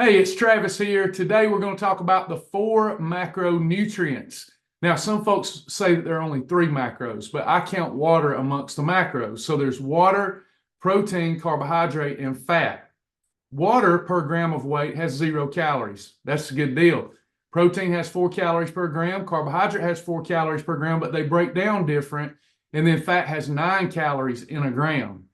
Hey, it's Travis here. Today we're going to talk about the four macronutrients. Now, some folks say that there are only three macros, but I count water amongst the macros. So there's water, protein, carbohydrate, and fat. Water per gram of weight has 0 calories. That's a good deal. Protein has 4 calories per gram. Carbohydrate has 4 calories per gram, but they break down different. And then fat has 9 calories in a gram.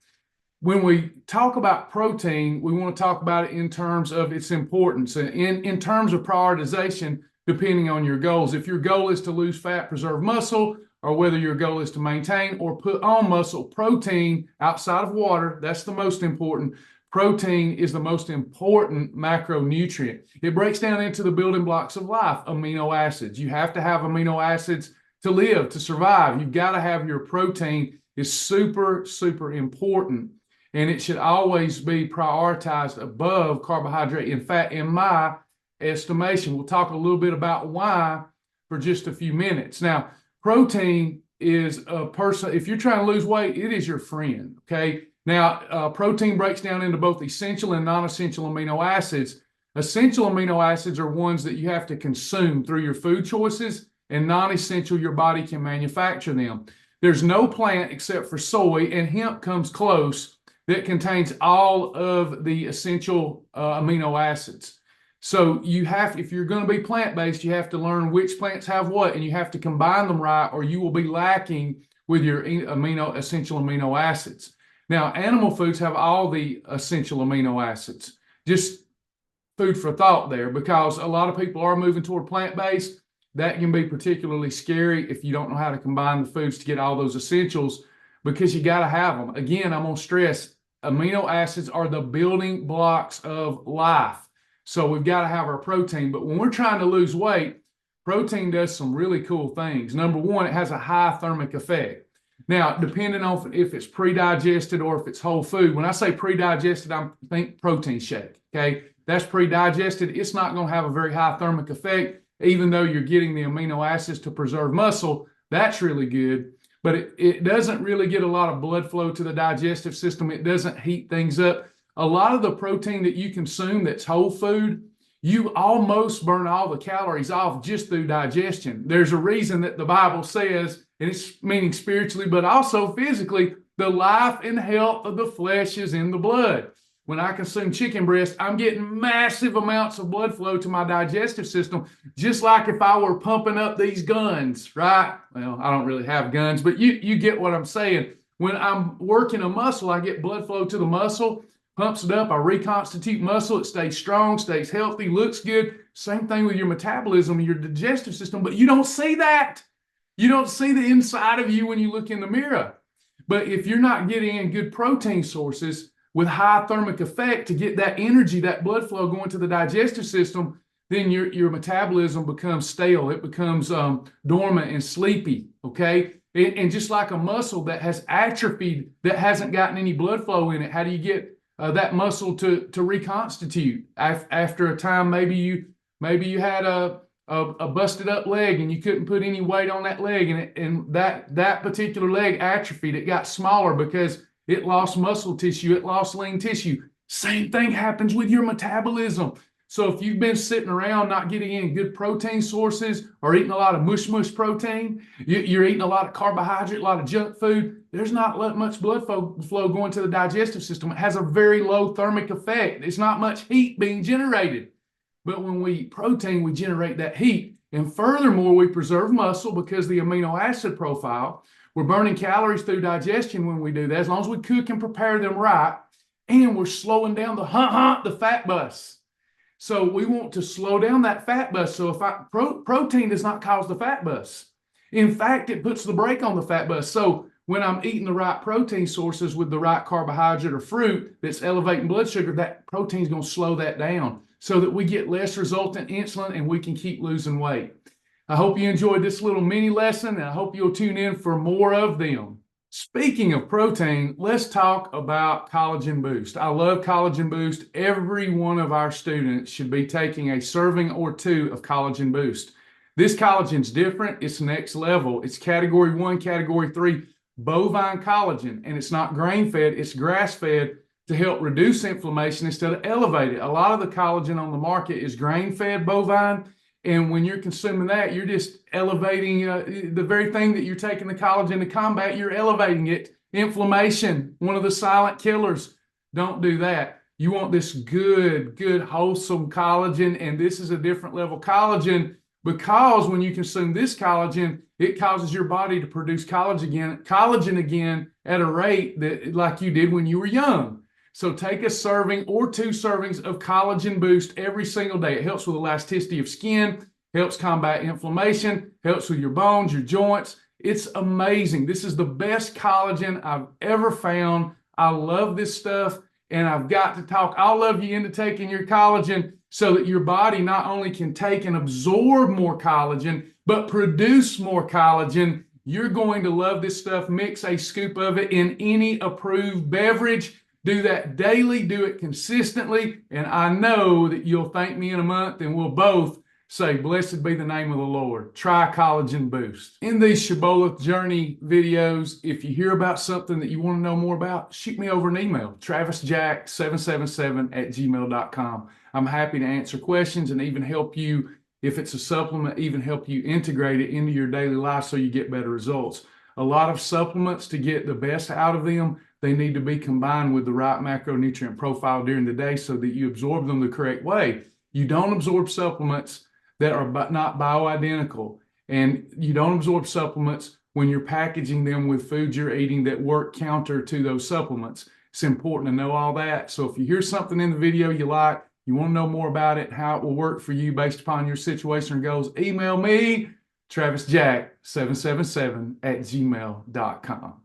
When we talk about protein, we want to talk about it in terms of its importance and in terms of prioritization, depending on your goals. If your goal is to lose fat, preserve muscle, or whether your goal is to maintain or put on muscle, protein outside of water, that's the most important. Protein is the most important macronutrient. It breaks down into the building blocks of life, amino acids. You have to have amino acids to live, to survive. You've got to have your protein. It's super, super important. And it should always be prioritized above carbohydrate and fat in my estimation. We'll talk a little bit about why for just a few minutes. Now, protein is a person, if you're trying to lose weight, it is your friend, okay? Now, protein breaks down into both essential and non-essential amino acids. Essential amino acids are ones that you have to consume through your food choices, and non-essential, your body can manufacture them. There's no plant except for soy, and hemp comes close, that contains all of the essential amino acids. So you have, if you're going to be plant-based, you have to learn which plants have what, and you have to combine them right, or you will be lacking with your essential amino acids. Now, animal foods have all the essential amino acids. Just food for thought there, because a lot of people are moving toward plant-based. That can be particularly scary if you don't know how to combine the foods to get all those essentials, because you got to have them. Again, I'm going to stress, amino acids are the building blocks of life. So we've got to have our protein. But when we're trying to lose weight, protein does some really cool things. Number one, it has a high thermic effect. Now, depending on if it's pre-digested or if it's whole food, when I say pre-digested, I think protein shake, okay? That's pre-digested. It's not going to have a very high thermic effect, even though you're getting the amino acids to preserve muscle. That's really good. But it doesn't really get a lot of blood flow to the digestive system. It doesn't heat things up. A lot of the protein that you consume that's whole food, you almost burn all the calories off just through digestion. There's a reason that the Bible says, and it's meaning spiritually, but also physically, the life and health of the flesh is in the blood. When I consume chicken breast, I'm getting massive amounts of blood flow to my digestive system, just like if I were pumping up these guns, right? Well, I don't really have guns, but you get what I'm saying. When I'm working a muscle, I get blood flow to the muscle, pumps it up, I reconstitute muscle, it stays strong, stays healthy, looks good. Same thing with your metabolism and your digestive system, but you don't see that. You don't see the inside of you when you look in the mirror. But if you're not getting in good protein sources with high thermic effect to get that energy, that blood flow going to the digestive system, then your metabolism becomes stale. It becomes dormant and sleepy, okay? And just like a muscle that has atrophied, that hasn't gotten any blood flow in it, how do you get that muscle to reconstitute? After a time, maybe you had a busted up leg and you couldn't put any weight on that leg, and that particular leg atrophied. It got smaller because it lost muscle tissue, it lost lean tissue. Same thing happens with your metabolism. So if you've been sitting around not getting in good protein sources or eating a lot of mush protein, you're eating a lot of carbohydrate, a lot of junk food, there's not much blood flow going to the digestive system. It has a very low thermic effect. There's not much heat being generated. But when we eat protein, we generate that heat. And furthermore, we preserve muscle because the amino acid profile, we're burning calories through digestion when we do that, as long as we cook and prepare them right, and we're slowing down the fat bus. So we want to slow down that fat bus. So protein does not cause the fat bus. In fact, it puts the brake on the fat bus. So when I'm eating the right protein sources with the right carbohydrate or fruit that's elevating blood sugar, that protein is going to slow that down so that we get less resultant insulin and we can keep losing weight. I hope you enjoyed this little mini lesson, and I hope you'll tune in for more of them. Speaking of protein, let's talk about Collagen Boost. I love Collagen Boost. Every one of our students should be taking a serving or two of Collagen Boost. This collagen's different. It's next level. It's category 1, category 3 bovine collagen, and it's not grain-fed, it's grass-fed to help reduce inflammation instead of elevate it. A lot of the collagen on the market is grain-fed bovine, and when you're consuming that, you're just elevating the very thing that you're taking the collagen to combat, you're elevating it. Inflammation, one of the silent killers. Don't do that. You want this good, wholesome collagen, and this is a different level collagen because when you consume this collagen, it causes your body to produce collagen again at a rate that like you did when you were young. So take a serving or 2 servings of Collagen Boost every single day. It helps with elasticity of skin, helps combat inflammation, helps with your bones, your joints. It's amazing. This is the best collagen I've ever found. I love this stuff, and I've got to talk all of you into taking your collagen so that your body not only can take and absorb more collagen, but produce more collagen. You're going to love this stuff. Mix a scoop of it in any approved beverage. Do that daily, do it consistently, and I know that you'll thank me in a month and we'll both say, blessed be the name of the Lord. Try Collagen Boost. In these Shibboleth Journey videos, if you hear about something that you want to know more about, shoot me over an email, travisjack777@gmail.com. I'm happy to answer questions and even help you, if it's a supplement, even help you integrate it into your daily life so you get better results. A lot of supplements, to get the best out of them, they need to be combined with the right macronutrient profile during the day so that you absorb them the correct way. You don't absorb supplements that are not bioidentical, and you don't absorb supplements when you're packaging them with foods you're eating that work counter to those supplements. It's important to know all that. So if you hear something in the video you like, you want to know more about it, how it will work for you based upon your situation or goals, email me, travisjack777@gmail.com.